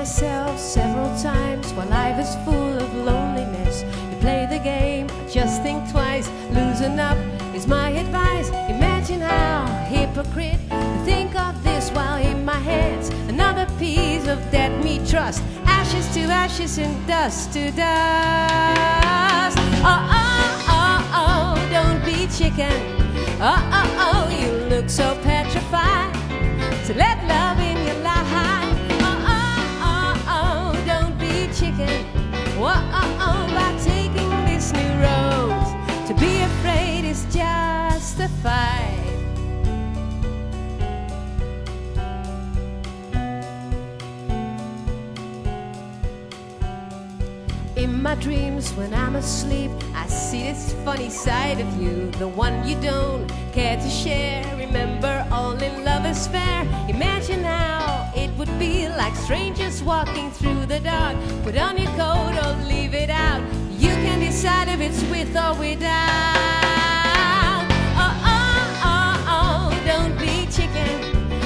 myself several times while life is full of loneliness. You play the game, just think twice. Loosen up is my advice. Imagine how hypocrite to think of this while in my hands another piece of dead meat trust. Ashes to ashes and dust to dust. Oh, oh, oh, oh, don't be chicken. Oh, oh, oh, you look so petrified. So let love in your life. Oh, oh, oh, oh, don't be chicken. Oh, oh, oh, by taking this new road. To be afraid is justified. In my dreams when I'm asleep, I see this funny side of you, the one you don't care to share. Remember, all in love is fair. Imagine how it would be like strangers walking through the dark. Put on your coat or leave it out. You can decide if it's with or without. Oh, oh, oh, oh, don't be chicken.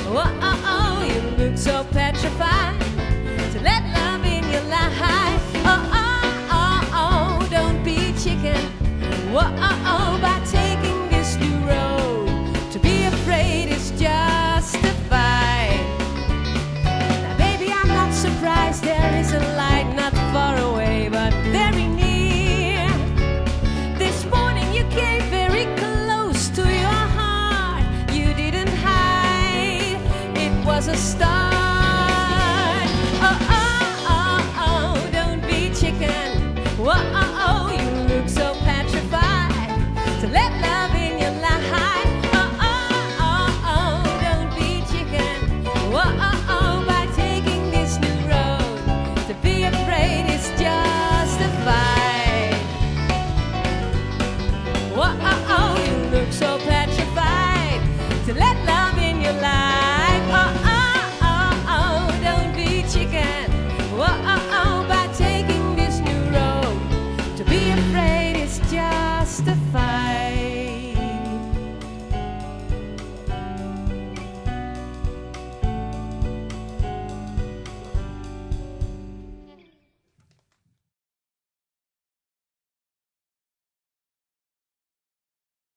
Oh, oh, oh, you look so petrified. So let love in your life.